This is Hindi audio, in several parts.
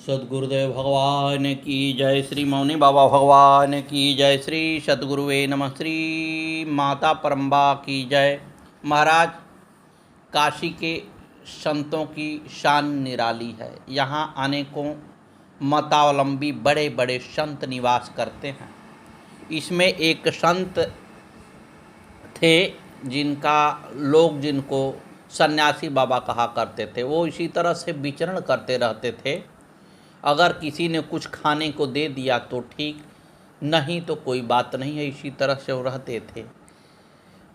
सद्गुरुदेव भगवान की जय, श्री मौनी बाबा भगवान की जय, श्री सद्गुरुवे नमः, श्री माता परम्बा की जय। महाराज, काशी के संतों की शान निराली है। यहाँ अनेकों मतावलंबी बड़े बड़े संत निवास करते हैं। इसमें एक संत थे जिनको सन्यासी बाबा कहा करते थे। वो इसी तरह से विचरण करते रहते थे। अगर किसी ने कुछ खाने को दे दिया तो ठीक, नहीं तो कोई बात नहीं है, इसी तरह से वो रहते थे।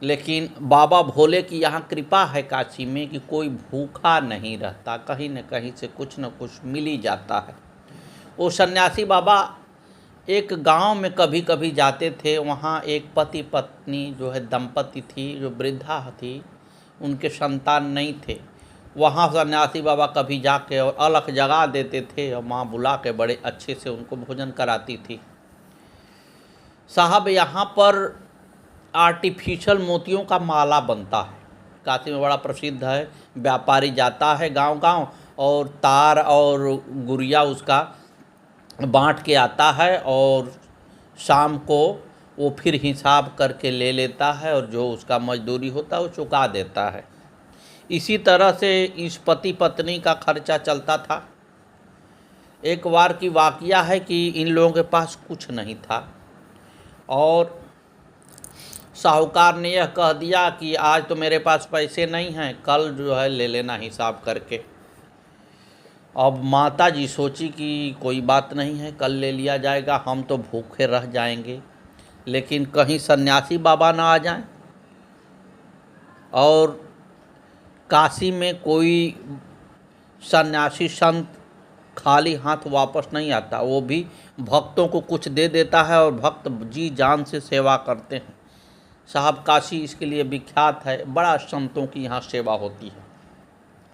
लेकिन बाबा भोले की यहाँ कृपा है काशी में कि कोई भूखा नहीं रहता, कहीं न कहीं से कुछ न कुछ मिल ही जाता है। वो सन्यासी बाबा एक गांव में कभी कभी जाते थे। वहाँ एक पति पत्नी जो है दंपति थी, जो वृद्धा थी, उनके संतान नहीं थे। वहाँ सन्यासी बाबा कभी जाके और अलग जगा देते थे और माँ बुला के बड़े अच्छे से उनको भोजन कराती थी। साहब, यहाँ पर आर्टिफिशियल मोतियों का माला बनता है, काशी में बड़ा प्रसिद्ध है। व्यापारी जाता है गांव गांव और तार और गुड़िया उसका बांट के आता है और शाम को वो फिर हिसाब करके ले लेता है और जो उसका मजदूरी होता है वो चुका देता है। इसी तरह से इस पति पत्नी का खर्चा चलता था। एक बार की वाकया है कि इन लोगों के पास कुछ नहीं था और साहूकार ने यह कह दिया कि आज तो मेरे पास पैसे नहीं हैं, कल जो है ले लेना हिसाब करके। अब माता जी सोची कि कोई बात नहीं है, कल ले लिया जाएगा, हम तो भूखे रह जाएंगे, लेकिन कहीं सन्यासी बाबा ना आ जाएं। और काशी में कोई सन्यासी संत खाली हाथ वापस नहीं आता, वो भी भक्तों को कुछ दे देता है और भक्त जी जान से सेवा करते हैं। साहब, काशी इसके लिए विख्यात है। बड़ा संतों की यहाँ सेवा होती है,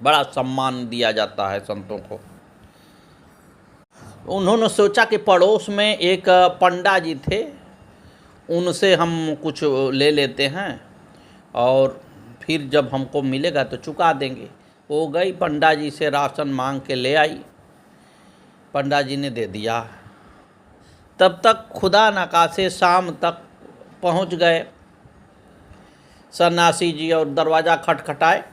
बड़ा सम्मान दिया जाता है संतों को। उन्होंने सोचा कि पड़ोस में एक पंडा जी थे, उनसे हम कुछ ले लेते हैं और फिर जब हमको मिलेगा तो चुका देंगे। वो गई पंडा जी से राशन मांग के ले आई, पंडा जी ने दे दिया। तब तक खुदा नकाशे शाम तक पहुंच गए सन्यासी जी और दरवाज़ा खटखटाए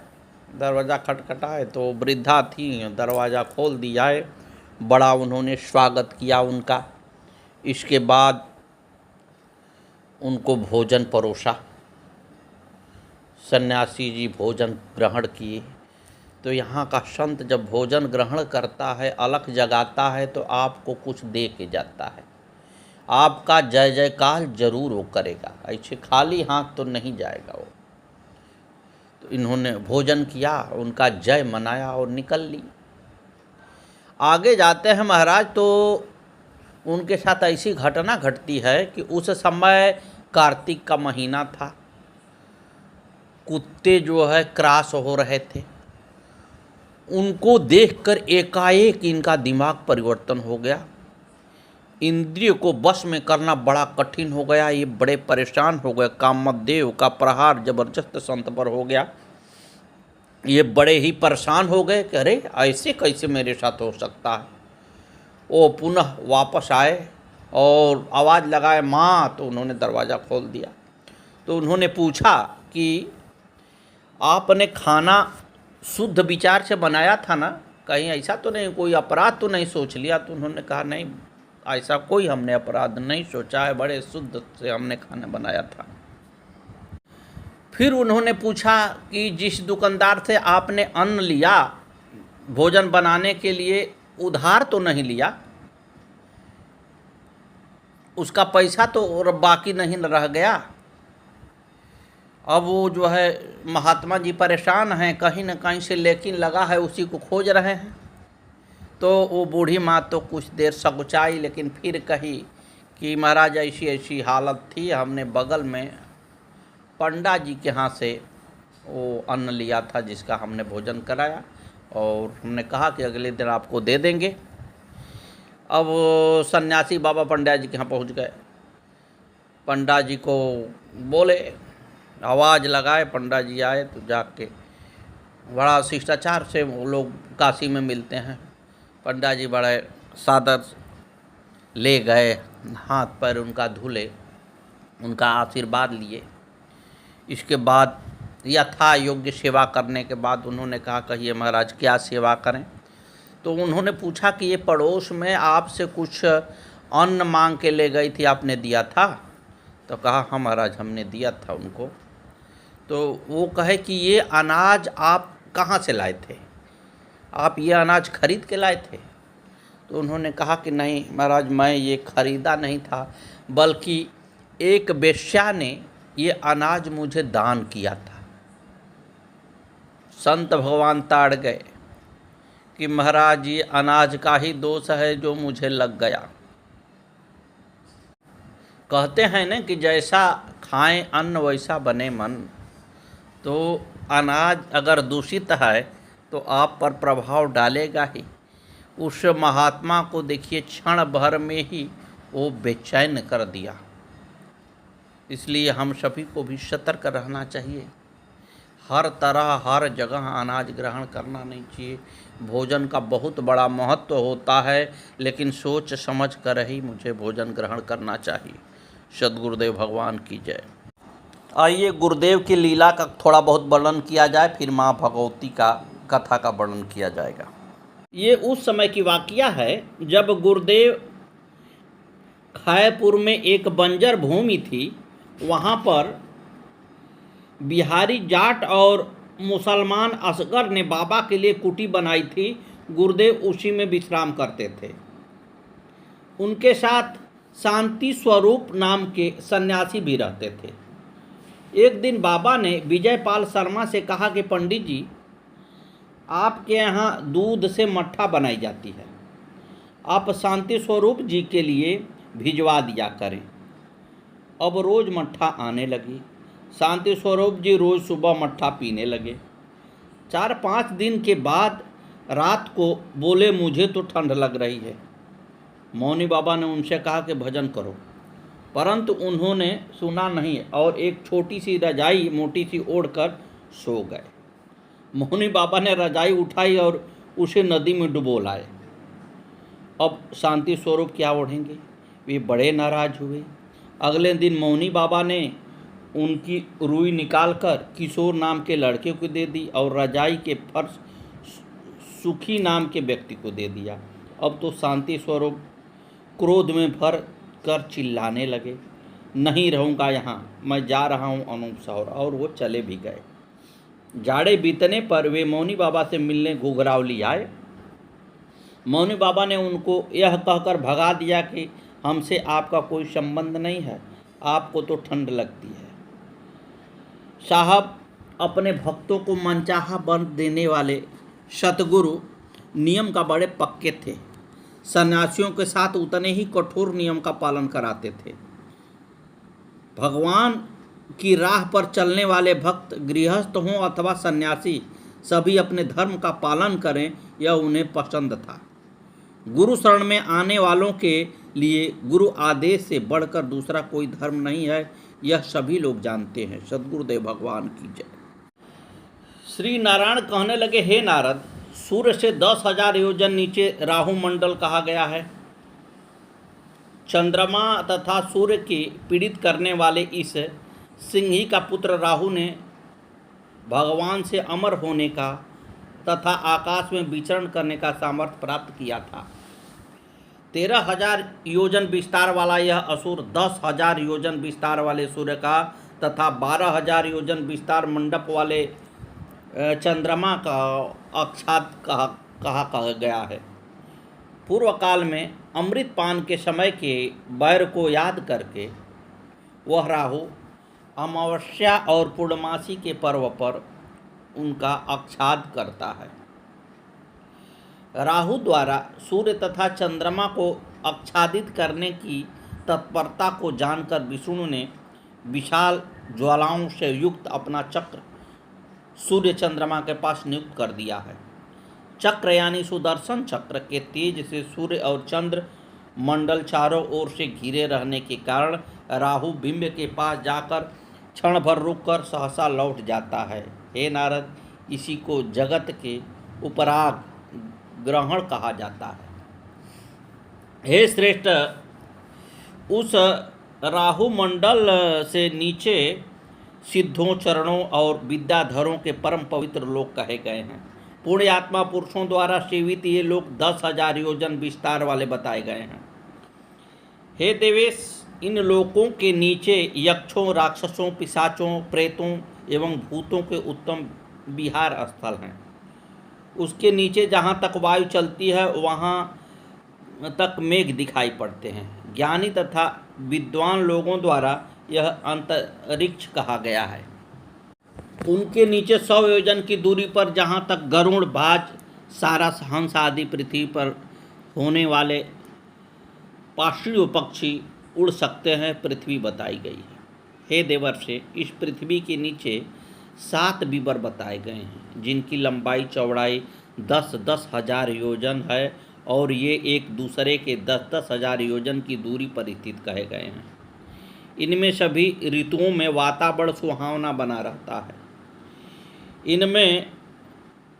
तो वृद्धा थी, दरवाज़ा खोल दिया है। बड़ा उन्होंने स्वागत किया उनका। इसके बाद उनको भोजन परोसा। सन्यासी जी भोजन ग्रहण किए। तो यहाँ का संत जब भोजन ग्रहण करता है, अलख जगाता है, तो आपको कुछ दे के जाता है। आपका जय जयकार जरूर वो करेगा, ऐसे खाली हाथ तो नहीं जाएगा वो। तो इन्होंने भोजन किया, उनका जय मनाया और निकल ली। आगे जाते हैं महाराज, तो उनके साथ ऐसी घटना घटती है कि उस समय कार्तिक का महीना था। कुत्ते जो है क्रॉस हो रहे थे। उनको देखकर एकाएक इनका दिमाग परिवर्तन हो गया। इंद्रिय को वश में करना बड़ा कठिन हो गया। ये बड़े परेशान हो गए। कामदेव का प्रहार जबरदस्त संत पर हो गया। ये बड़े ही परेशान हो गए कि अरे ऐसे कैसे मेरे साथ हो सकता है। वो पुनः वापस आए और आवाज़ लगाए माँ, तो उन्होंने दरवाज़ा खोल दिया। तो उन्होंने पूछा कि आपने खाना शुद्ध विचार से बनाया था ना, कहीं ऐसा तो नहीं, कोई अपराध तो नहीं सोच लिया। तो उन्होंने कहा नहीं, ऐसा कोई हमने अपराध नहीं सोचा है, बड़े शुद्ध से हमने खाना बनाया था। फिर उन्होंने पूछा कि जिस दुकानदार से आपने अन्न लिया भोजन बनाने के लिए, उधार तो नहीं लिया, उसका पैसा तो बाकी नहीं रह गया। अब वो जो है महात्मा जी परेशान हैं, कहीं न कहीं से लेकिन लगा है, उसी को खोज रहे हैं। तो वो बूढ़ी माँ तो कुछ देर सकुचाई, लेकिन फिर कही कि महाराज ऐसी ऐसी हालत थी, हमने बगल में पंडा जी के यहाँ से वो अन्न लिया था जिसका हमने भोजन कराया और हमने कहा कि अगले दिन आपको दे देंगे। अब सन्यासी बाबा पंडा जी के यहाँ पहुँच गए। पंडा जी को बोले, आवाज़ लगाए, पंडा जी आए तो जाके बड़ा शिष्टाचार से वो लोग काशी में मिलते हैं। पंडा जी बड़े सादर ले गए, हाथ पैर उनका धुले, उनका आशीर्वाद लिए। इसके बाद यथा योग्य सेवा करने के बाद उन्होंने कहा, कहिए महाराज क्या सेवा करें। तो उन्होंने पूछा कि ये पड़ोस में आपसे कुछ अन्न मांग के ले गई थी, आपने दिया था? तो कहा हाँ महाराज, हमने दिया था उनको। तो वो कहे कि ये अनाज आप कहाँ से लाए थे, आप ये अनाज खरीद के लाए थे? तो उन्होंने कहा कि नहीं महाराज, मैं ये खरीदा नहीं था, बल्कि एक वेश्या ने ये अनाज मुझे दान किया था। संत भगवान ताड़ गए कि महाराज ये अनाज का ही दोष है जो मुझे लग गया। कहते हैं ना कि जैसा खाएं अन्न वैसा बने मन। तो अनाज अगर दूषित है तो आप पर प्रभाव डालेगा ही। उस महात्मा को देखिए, क्षण भर में ही वो बेचैन कर दिया। इसलिए हम सभी को भी सतर्क रहना चाहिए। हर तरह हर जगह अनाज ग्रहण करना नहीं चाहिए। भोजन का बहुत बड़ा महत्व होता है, लेकिन सोच समझ कर ही मुझे भोजन ग्रहण करना चाहिए। सद्गुरुदेव भगवान की जय। आइए गुरुदेव की लीला का थोड़ा बहुत वर्णन किया जाए, फिर माँ भगवती का कथा का वर्णन किया जाएगा। ये उस समय की वाकया है जब गुरुदेव खैरपुर में एक बंजर भूमि थी, वहाँ पर बिहारी जाट और मुसलमान असगर ने बाबा के लिए कुटी बनाई थी। गुरुदेव उसी में विश्राम करते थे। उनके साथ शांति स्वरूप नाम के सन्यासी भी रहते थे। एक दिन बाबा ने विजयपाल शर्मा से कहा कि पंडित जी, आपके यहाँ दूध से मट्ठा बनाई जाती है, आप शांति स्वरूप जी के लिए भिजवा दिया करें। अब रोज़ मट्ठा आने लगी। शांति स्वरूप जी रोज़ सुबह मट्ठा पीने लगे। 4-5 दिन के बाद रात को बोले, मुझे तो ठंड लग रही है। मौनी बाबा ने उनसे कहा कि भजन करो, परंतु उन्होंने सुना नहीं और एक छोटी सी रजाई मोटी सी ओढ़कर सो गए। मौनी बाबा ने रजाई उठाई और उसे नदी में डुबो लाए। अब शांति स्वरूप क्या ओढ़ेंगे? वे बड़े नाराज हुए। अगले दिन मौनी बाबा ने उनकी रुई निकालकर किशोर नाम के लड़के को दे दी और रजाई के फर्श सुखी नाम के व्यक्ति को दे दिया। अब तो शांति स्वरूप क्रोध में भर कर चिल्लाने लगे, नहीं रहूँगा यहाँ, मैं जा रहा हूँ अनूप शहर। और वो चले भी गए। जाड़े बीतने पर वे मौनी बाबा से मिलने घुघरावली आए। मौनी बाबा ने उनको यह कहकर भगा दिया कि हमसे आपका कोई संबंध नहीं है, आपको तो ठंड लगती है। साहब अपने भक्तों को मनचाहा वर देने वाले सतगुरु नियम का बड़े पक्के थे। सन्यासियों के साथ उतने ही कठोर नियम का पालन कराते थे। भगवान की राह पर चलने वाले भक्त गृहस्थ हों अथवा सन्यासी, सभी अपने धर्म का पालन करें, यह उन्हें पसंद था। गुरु शरण में आने वालों के लिए गुरु आदेश से बढ़कर दूसरा कोई धर्म नहीं है, यह सभी लोग जानते हैं। सद्गुरुदेव भगवान की जय। श्री नारायण कहने लगे, हे नारद, सूर्य से 10,000 योजन नीचे राहु मंडल कहा गया है। चंद्रमा तथा सूर्य की पीड़ित करने वाले इस सिंही का पुत्र राहु ने भगवान से अमर होने का तथा आकाश में विचरण करने का सामर्थ्य प्राप्त किया था। 13,000 योजन विस्तार वाला यह असुर 10,000 योजन विस्तार वाले सूर्य का तथा 12,000 योजन विस्तार मंडप वाले चंद्रमा का अक्षात कहा गया है। पूर्व काल में अमृत पान के समय के बैर को याद करके वह राहु अमावस्या और पूर्णमासी के पर्व पर उनका आच्छाद करता है। राहु द्वारा सूर्य तथा चंद्रमा को आच्छादित करने की तत्परता को जानकर विष्णु ने विशाल ज्वालाओं से युक्त अपना चक्र सूर्य चंद्रमा के पास नियुक्त कर दिया है। चक्र यानी सुदर्शन चक्र के तेज से सूर्य और चंद्र मंडल चारों ओर से घिरे रहने के कारण राहु बिंब के पास जाकर क्षण भर रुककर सहसा लौट जाता है। हे नारद, इसी को जगत के उपराग ग्रहण कहा जाता है। हे श्रेष्ठ, उस राहु मंडल से नीचे सिद्धों, चरणों और विद्याधरों के परम पवित्र लोक कहे गए हैं। पुण्य आत्मा पुरुषों द्वारा सेवित ये लोग 10,000 योजन विस्तार वाले बताए गए हैं। हे देवेश, इन लोकों के नीचे यक्षों, राक्षसों, पिशाचों, प्रेतों एवं भूतों के उत्तम विहार स्थल हैं। उसके नीचे जहाँ तक वायु चलती है वहाँ तक मेघ दिखाई पड़ते हैं। ज्ञानी तथा विद्वान लोगों द्वारा यह अंतरिक्ष कहा गया है। उनके नीचे 100 योजन की दूरी पर जहाँ तक गरुड़, बाज, सारस, हंस आदि पृथ्वी पर होने वाले पार्श्व पक्षी उड़ सकते हैं, पृथ्वी बताई गई है। हे देवर्षि, इस पृथ्वी के नीचे 7 विवर बताए गए हैं, जिनकी लंबाई चौड़ाई 10-10 हजार योजन है और ये एक दूसरे के 10-10 हजार योजन की दूरी पर स्थित कहे गए हैं। इनमें सभी ऋतुओं में वातावरण सुहावना बना रहता है। इनमें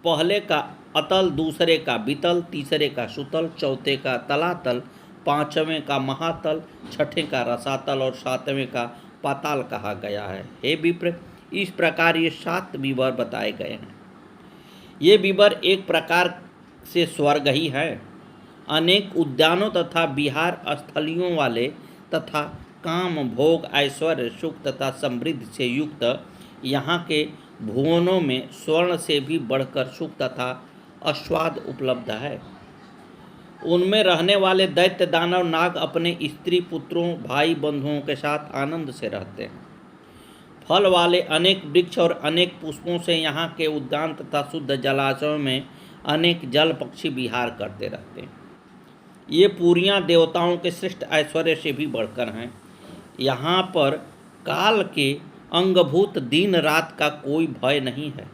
पहले का अतल, दूसरे का वितल, तीसरे का सुतल, चौथे का तलातल, पांचवें का महातल, छठे का रसातल और सातवें का पाताल कहा गया है। हे विप्र, इस प्रकार ये 7 विवर बताए गए हैं। ये विवर एक प्रकार से स्वर्ग ही है। अनेक उद्यानों तथा विहार स्थलियों वाले तथा काम, भोग, ऐश्वर्य, सुख तथा समृद्धि से युक्त यहाँ के भुवनों में स्वर्ण से भी बढ़कर सुख तथा आस्वाद उपलब्ध है। उनमें रहने वाले दैत्य, दानव, नाग अपने स्त्री पुत्रों, भाई बंधुओं के साथ आनंद से रहते हैं। फल वाले अनेक वृक्ष और अनेक पुष्पों से यहाँ के उद्यान तथा शुद्ध जलाशयों में अनेक जल पक्षी विहार करते रहते हैं। ये पूरियाँ देवताओं के श्रेष्ठ ऐश्वर्य से भी बढ़कर हैं। यहाँ पर काल के अंगभूत दिन रात का कोई भय नहीं है।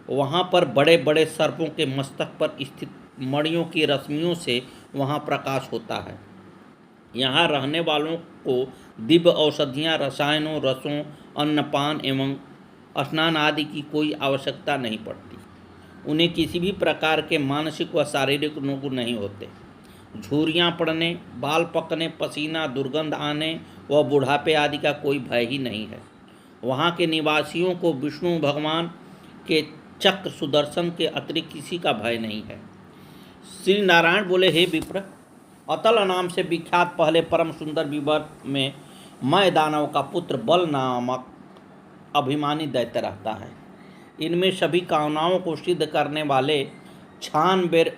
वहाँ पर बड़े बड़े सर्पों के मस्तक पर स्थित मणियों की रश्मियों से वहाँ प्रकाश होता है। यहाँ रहने वालों को दिव्य औषधियाँ, रसायनों, रसों, अन्नपान एवं स्नान आदि की कोई आवश्यकता नहीं पड़ती। उन्हें किसी भी प्रकार के मानसिक व शारीरिक रोग नहीं होते। झुर्रियाँ पड़ने, बाल पकने, पसीना, दुर्गंध आने व बुढ़ापे आदि का कोई भय ही नहीं है। वहाँ के निवासियों को विष्णु भगवान के चक्र, सुदर्शन के अतिरिक्त किसी का भय नहीं है। श्री नारायण बोले, हे विप्र, अतल नाम से विख्यात पहले परम सुंदर विवर में मैं दानव का पुत्र बल नामक अभिमानी दैत्य रहता है। इनमें सभी कामनाओं को सिद्ध करने वाले 96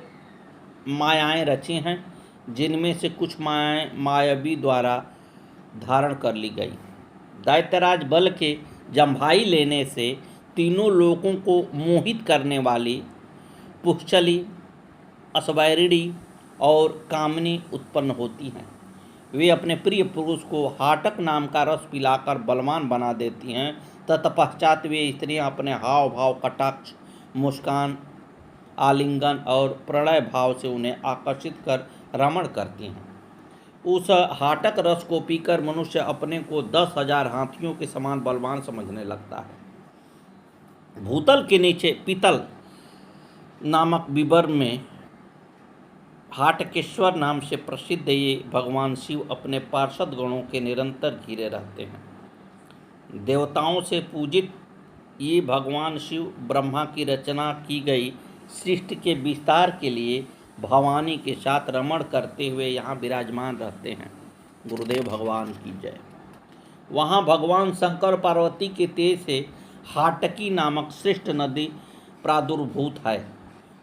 मायाएँ रची हैं, जिनमें से कुछ मायाएँ मायावी द्वारा धारण कर ली गई। दैत्यराज बल के जम्भाई लेने से तीनों लोकों को मोहित करने वाली पुष्चली, अस्वैरिणी और कामिनी उत्पन्न होती हैं। वे अपने प्रिय पुरुष को हाटक नाम का रस पिलाकर बलवान बना देती हैं। तत्पश्चात वे स्त्रियां अपने हाव भाव, कटाक्ष, मुस्कान, आलिंगन और प्रणय भाव से उन्हें आकर्षित कर रमण करती हैं। उस हाटक रस को पीकर मनुष्य अपने को 10,000 हाथियों के समान बलवान समझने लगता है। भूतल के नीचे पीतल नामक विवर में हाटकेश्वर नाम से प्रसिद्ध ये भगवान शिव अपने पार्षद गणों के निरंतर घिरे रहते हैं। देवताओं से पूजित ये भगवान शिव ब्रह्मा की रचना की गई सृष्टि के विस्तार के लिए भवानी के साथ रमण करते हुए यहाँ विराजमान रहते हैं। गुरुदेव भगवान की जय। वहाँ भगवान शंकर पार्वती के तेज से हाटकी नामक श्रेष्ठ नदी प्रादुर्भूत है।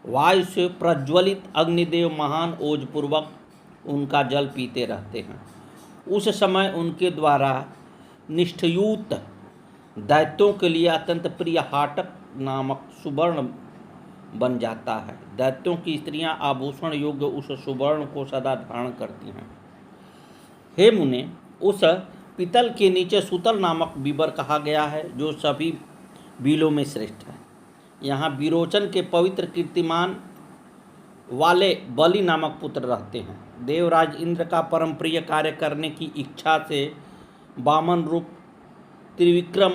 वायु से प्रज्वलित अग्निदेव महान ओजपूर्वक उनका जल पीते रहते हैं। उस समय उनके द्वारा निष्ठयुत दैत्यों के लिए अत्यंत प्रिय हाटक नामक सुवर्ण बन जाता है। दैत्यों की स्त्रियां आभूषण योग्य उस सुवर्ण को सदा धारण करती हैं। हे मुने, उस पीतल के नीचे सुतल नामक विवर कहा गया है, जो सभी बीलों में श्रेष्ठ है। यहाँ विरोचन के पवित्र कीर्तिमान वाले बलि नामक पुत्र रहते हैं। देवराज इंद्र का परम प्रिय कार्य करने की इच्छा से वामन रूप त्रिविक्रम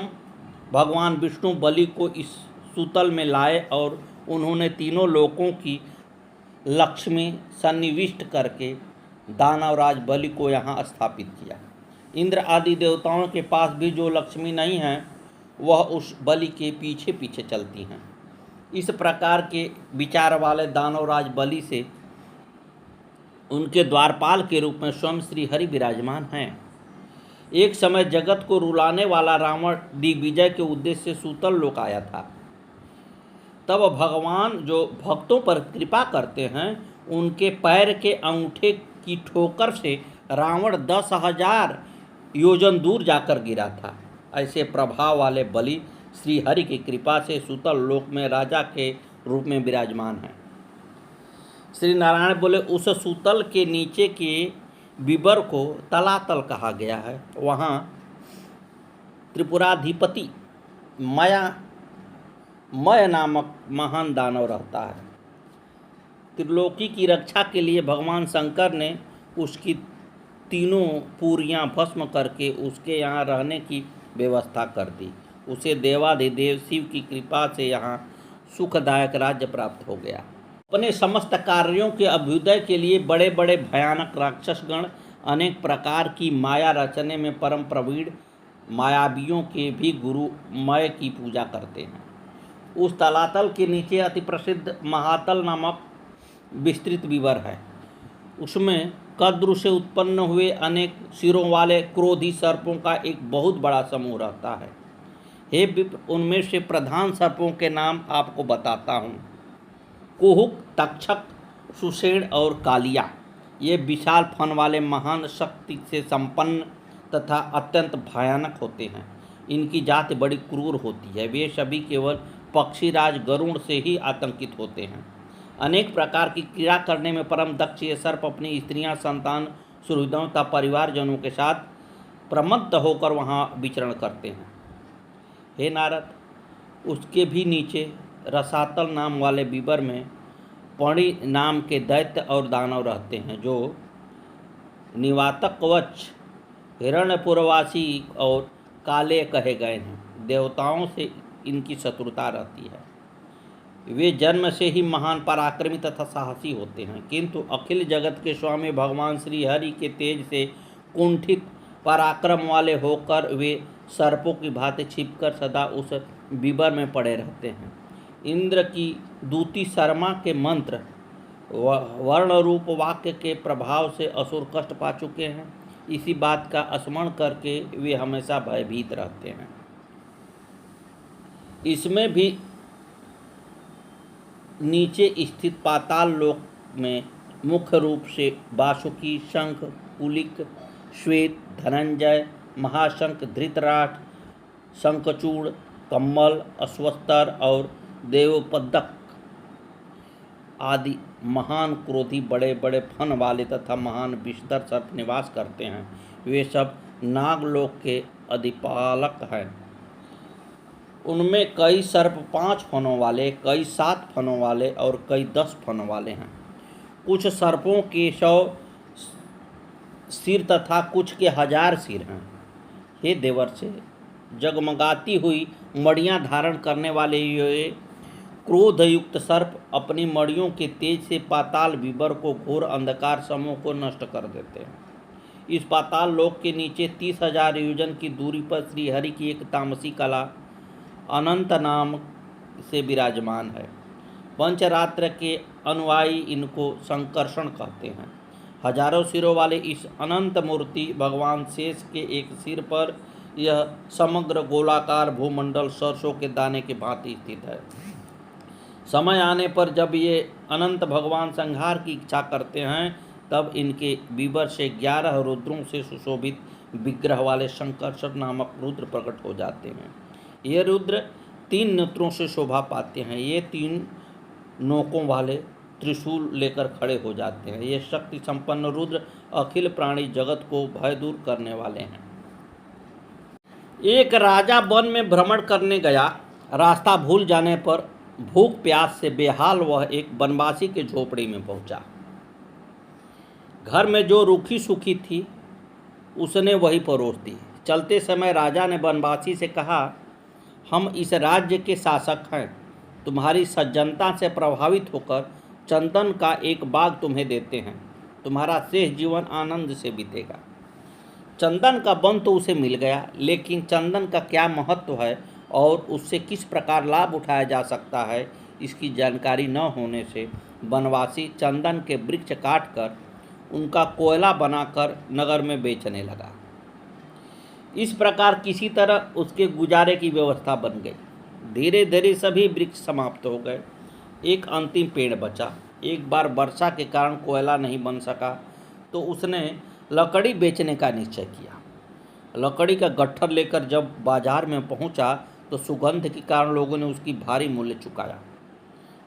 भगवान विष्णु बलि को इस सुतल में लाए और उन्होंने तीनों लोकों की लक्ष्मी सन्निविष्ट करके दानवराज बलि को यहाँ स्थापित किया। इंद्र आदि देवताओं के पास भी जो लक्ष्मी नहीं है वह उस बलि के पीछे पीछे चलती हैं। इस प्रकार के विचार वाले दानवराज बलि से उनके द्वारपाल के रूप में स्वयं श्री हरि विराजमान हैं। एक समय जगत को रुलाने वाला रावण दिग्विजय के उद्देश्य से सूतल लोक आया था। तब भगवान जो भक्तों पर कृपा करते हैं उनके पैर के अंगूठे की ठोकर से रावण 10,000 योजन दूर जाकर गिरा था। ऐसे प्रभाव वाले बलि श्री हरि की कृपा से सूतल लोक में राजा के रूप में विराजमान हैं। श्री नारायण बोले, उस सूतल के नीचे के विवर को तलातल कहा गया है। वहाँ त्रिपुराधिपति मय नामक महान दानव रहता है। त्रिलोकी की रक्षा के लिए भगवान शंकर ने उसकी तीनों पूरियां भस्म करके उसके यहाँ रहने की व्यवस्था कर दी। उसे देवाधिदेव शिव की कृपा से यहाँ सुखदायक राज्य प्राप्त हो गया। अपने समस्त कार्यों के अभ्युदय के लिए बड़े बड़े भयानक राक्षसगण अनेक प्रकार की माया रचने में परम प्रवीण मायावियों के भी गुरु मय की पूजा करते हैं। उस तलातल के नीचे अति प्रसिद्ध महातल नामक विस्तृत विवर है। उसमें कद्रु से उत्पन्न हुए अनेक सिरों वाले क्रोधी सर्पों का एक बहुत बड़ा समूह रहता है। हे विप्र, उनमें से प्रधान सर्पों के नाम आपको बताता हूँ। कुहुक, तक्षक, सुषेण और कालिया ये विशाल फन वाले महान शक्ति से संपन्न तथा अत्यंत भयानक होते हैं। इनकी जाति बड़ी क्रूर होती है। वे सभी केवल पक्षीराज गरुड़ से ही आतंकित होते हैं। अनेक प्रकार की क्रिया करने में परम दक्ष ये सर्प अपनी स्त्रियां, संतान, सुहृदों तथा परिवारजनों के साथ प्रमत्त होकर वहाँ विचरण करते हैं। हे नारद, उसके भी नीचे रसातल नाम वाले विवर में पणि नाम के दैत्य और दानव रहते हैं, जो निवातक कवच, हिरण्यपुरवासी और काले कहे गए हैं। देवताओं से इनकी शत्रुता रहती है। वे जन्म से ही महान पराक्रमी तथा साहसी होते हैं, किंतु अखिल जगत के स्वामी भगवान श्री हरि के तेज से कुंठित पराक्रम वाले होकर वे सर्पों की भांति छिपकर सदा उस विवर में पड़े रहते हैं। इंद्र की दूती शर्मा के मंत्र वर्ण रूप वाक्य के प्रभाव से असुर कष्ट पा चुके हैं। इसी बात का स्मरण करके वे हमेशा भयभीत रहते हैं। इसमें भी नीचे स्थित पाताल लोक में मुख्य रूप से वासुकी, शंख, पुलिक, श्वेत, धनंजय, महाशंख, धृतराष्ट्र, शंखचूड़, कम्मल, अश्वस्तर और देवपदक आदि महान क्रोधी बड़े बड़े फन वाले तथा महान विषधर सर्प निवास करते हैं। वे सब नागलोक के अधिपालक हैं। उनमें कई सर्प 5 फनों वाले, कई 7 फनों वाले और कई 10 फनों वाले हैं। कुछ सर्पों के 100 सिर तथा कुछ के 1000 सिर हैं। हे देवर्षि, जगमगाती हुई मड़ियाँ धारण करने वाले ये क्रोधयुक्त सर्प अपनी मड़ियों के तेज से पाताल विवर को घोर अंधकार समूह को नष्ट कर देते हैं। इस पाताल लोक के नीचे 30,000 योजन की दूरी पर श्रीहरि की एक तामसी कला अनंत नाम से विराजमान है। पंचरात्र के अनुयायी इनको संकर्षण कहते हैं। हजारों सिरों वाले इस अनंत मूर्ति भगवान शेष के एक सिर पर यह समग्र गोलाकार भूमंडल सरसों के दाने के भांति स्थित है। समय आने पर जब ये अनंत भगवान संहार की इच्छा करते हैं तब इनके विवर से 11 रुद्रों से सुशोभित विग्रह वाले शंकरषण नामक रुद्र प्रकट हो जाते हैं। ये रुद्र 3 नेत्रों से शोभा पाते हैं। ये 3 नोकों वाले त्रिशूल लेकर खड़े हो जाते हैं। ये शक्ति संपन्न रुद्र अखिल प्राणी जगत को भय दूर करने वाले हैं। एक राजा वन में भ्रमण करने गया। रास्ता भूल जाने पर भूख प्यास से बेहाल वह एक वनवासी के झोपड़ी में पहुंचा। घर में जो रूखी सूखी थी उसने वही परोस दी। चलते समय राजा ने वनवासी से कहा, हम इस राज्य के शासक हैं। तुम्हारी सज्जनता से प्रभावित होकर चंदन का एक बाग तुम्हें देते हैं, तुम्हारा शेष जीवन आनंद से बीतेगा। चंदन का वन तो उसे मिल गया, लेकिन चंदन का क्या महत्व है और उससे किस प्रकार लाभ उठाया जा सकता है, इसकी जानकारी न होने से वनवासी चंदन के वृक्ष काटकर उनका कोयला बनाकर नगर में बेचने लगा। इस प्रकार किसी तरह उसके गुजारे की व्यवस्था बन गई। धीरे धीरे सभी वृक्ष समाप्त हो गए। एक अंतिम पेड़ बचा। एक बार वर्षा के कारण कोयला नहीं बन सका तो उसने लकड़ी बेचने का निश्चय किया। लकड़ी का गट्ठर लेकर जब बाजार में पहुंचा तो सुगंध के कारण लोगों ने उसकी भारी मूल्य चुकाया।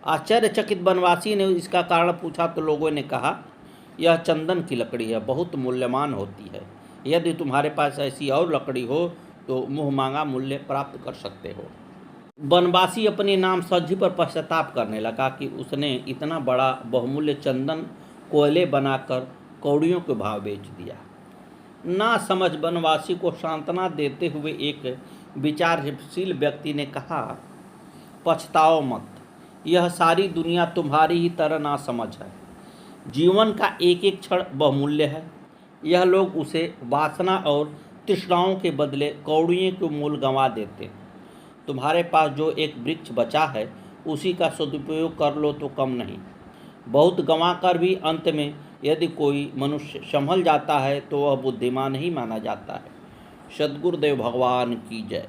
आश्चर्यचकित वनवासी ने इसका कारण पूछा तो लोगों ने कहा, यह चंदन की लकड़ी है, बहुत मूल्यवान होती है। यदि तुम्हारे पास ऐसी और लकड़ी हो तो मुँह मांगा मूल्य प्राप्त कर सकते हो। वनवासी अपने नाम सज्जी पर पश्चाताप करने लगा कि उसने इतना बड़ा बहुमूल्य चंदन कोयले बनाकर कौड़ियों के भाव बेच दिया। ना समझ वनवासी को सांत्वना देते हुए एक विचारशील व्यक्ति ने कहा, पछताओ मत, यह सारी दुनिया तुम्हारी ही तरह ना समझ है। जीवन का एक एक क्षण बहुमूल्य है। यह लोग उसे वासना और तृष्णाओं के बदले कौड़ियों के मूल गंवा देते हैं। तुम्हारे पास जो एक वृक्ष बचा है उसी का सदुपयोग कर लो तो कम नहीं। बहुत गंवा कर भी अंत में यदि कोई मनुष्य संभल जाता है तो वह बुद्धिमान ही माना जाता है। सद्गुरुदेव भगवान की जय।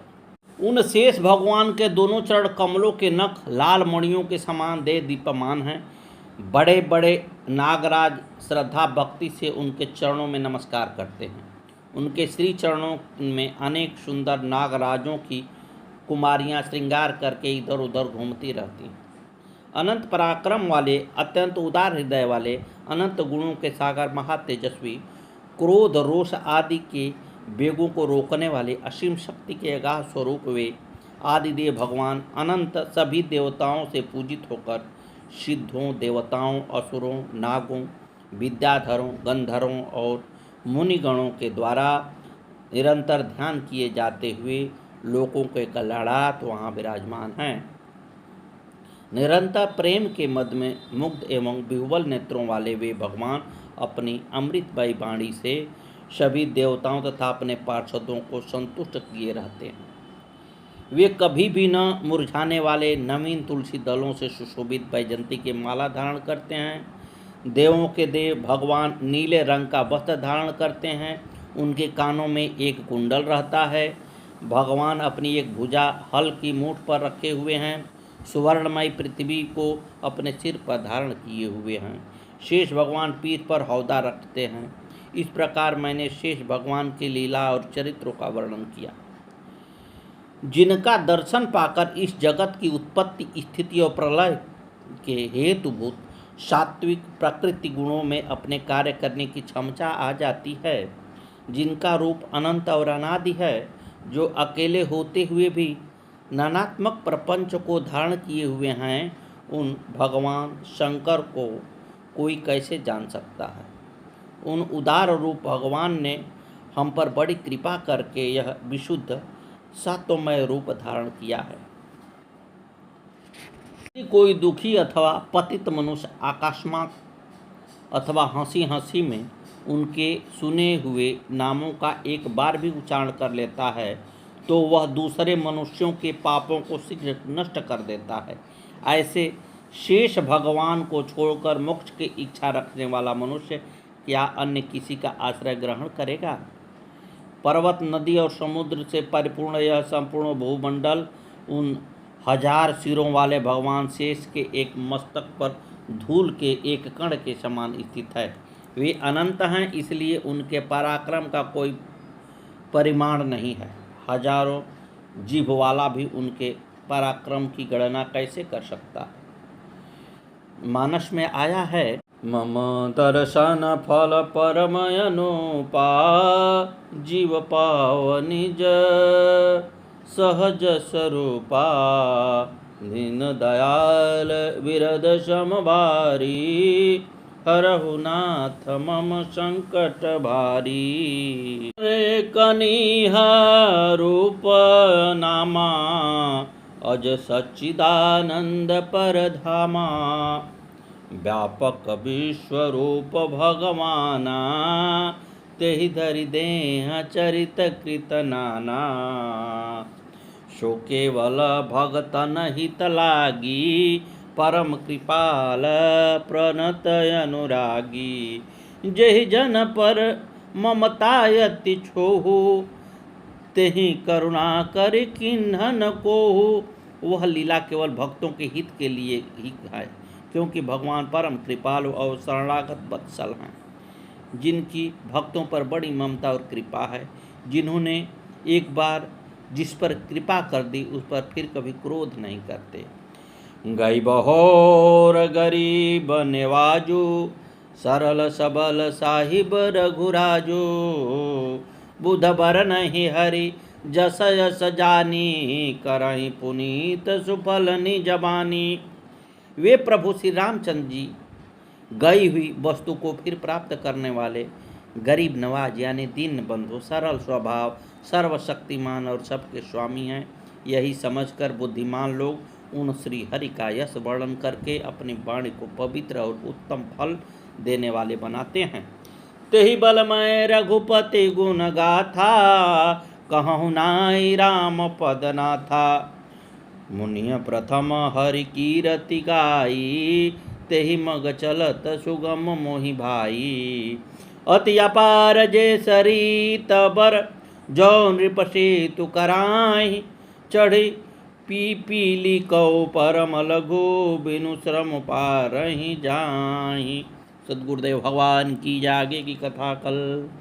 उन शेष भगवान के दोनों चरण कमलों के नख लाल मणियों के समान दे दीप्यमान हैं। बड़े बड़े नागराज श्रद्धा भक्ति से उनके चरणों में नमस्कार करते हैं। उनके श्री चरणों में अनेक सुंदर नागराजों की कुमारियां श्रृंगार करके इधर उधर घूमती रहती हैं। अनंत पराक्रम वाले, अत्यंत उदार हृदय वाले, अनंत गुणों के सागर, महातेजस्वी, क्रोध रोष आदि के वेगों को रोकने वाले, असीम शक्ति के अगाध स्वरूप वे आदिदेव भगवान अनंत सभी देवताओं से पूजित होकर सिद्धों, देवताओं, असुरों, नागों, विद्याधरों, गंधर्वों और मुनिगणों के द्वारा निरंतर ध्यान किए जाते हुए लोगों के कल्याणार्थ वहाँ विराजमान हैं। निरंतर प्रेम के मद में मुग्ध एवं विह्वल नेत्रों वाले वे भगवान अपनी अमृतमयी वाणी से सभी देवताओं तथा अपने पार्षदों को संतुष्ट किए रहते हैं। वे कभी भी न मुरझाने वाले नवीन तुलसी दलों से सुशोभित वैजयंती की माला धारण करते हैं। देवों के देव भगवान नीले रंग का वस्त्र धारण करते हैं। उनके कानों में एक कुंडल रहता है। भगवान अपनी एक भुजा हल की मूठ पर रखे हुए हैं। सुवर्णमयी पृथ्वी को अपने सिर पर धारण किए हुए हैं। शेष भगवान पीठ पर हौदा रखते हैं। इस प्रकार मैंने शेष भगवान की लीला और चरित्रों का वर्णन किया, जिनका दर्शन पाकर इस जगत की उत्पत्ति, स्थिति और प्रलय के हेतुभूत सात्विक प्रकृति गुणों में अपने कार्य करने की क्षमता आ जाती है, जिनका रूप अनंत और अनादि है, जो अकेले होते हुए भी नानात्मक प्रपंच को धारण किए हुए हैं, उन भगवान शंकर को कोई कैसे जान सकता है। उन उदार रूप भगवान ने हम पर बड़ी कृपा करके यह विशुद्ध सत्वमय रूप धारण किया है। यदि कोई दुखी अथवा पतित मनुष्य अकस्मात अथवा हंसी हंसी में उनके सुने हुए नामों का एक बार भी उच्चारण कर लेता है तो वह दूसरे मनुष्यों के पापों को शीघ्र नष्ट कर देता है। ऐसे शेष भगवान को छोड़कर मोक्ष की इच्छा रखने वाला मनुष्य क्या अन्य किसी का आश्रय ग्रहण करेगा? पर्वत, नदी और समुद्र से परिपूर्ण यह संपूर्ण भूमंडल उन हजार सिरों वाले भगवान शेष के एक मस्तक पर धूल के एक कण के समान स्थित है। वे अनंत हैं, इसलिए उनके पराक्रम का कोई परिमाण नहीं है। हजारों जीभ वाला भी उनके पराक्रम की गणना कैसे कर सकता है। मानस में आया है, मम दर्शन फल परमयनुपा जीव पाव निज सहज स्वरूपा दीन दयाल विरद समभारी हरहु नाथ मम संकट भारी। कनिह रूप नामा अज सच्चिदानंद परधामा व्यापक विश्वरूप भगवाना, तेहि धरि देह चरित कृत नाना। सो केवल भगतन हित लागी, परम कृपाल प्रणत अनुरागी। जेहि जन पर ममता अति छोहु, तेहि करुणा कर किन्हन कोहु। वह लीला केवल भक्तों के हित के लिए ही है, क्योंकि भगवान परम कृपालु और शरणागत वत्सल हैं, जिनकी भक्तों पर बड़ी ममता और कृपा है। जिन्होंने एक बार जिस पर कृपा कर दी, उस पर फिर कभी क्रोध नहीं करते। गई बहोर गरीब नेवाजू, सरल सबल साहिब रघुराजू। बुध बर नहीं हरि जस यस जानी, करहि पुनीत सुफल निजबानी। वे प्रभु श्री रामचंद्र जी गई हुई वस्तु को फिर प्राप्त करने वाले गरीब नवाज यानी दीन बंधु, सरल स्वभाव, सर्वशक्तिमान और सबके स्वामी हैं। यही समझकर बुद्धिमान लोग उन श्री हरि का यश वर्णन करके अपनी वाणी को पवित्र और उत्तम फल देने वाले बनाते हैं। तेहि बलमय रघुपति गुण गाथा, कहूँ नाई राम पद नाथा। मुनिय प्रथम हरि कीरति गाई, तेहि मग चलत सुगम मोहि भाई। अति अपार जे सरित बर, जो नृप सेतु कराई। चढ़ी पीपीली कौ परम लघु, बिनु श्रम पारहि जाहि। सद्गुरुदेव भगवान की। आगे की कथा कल।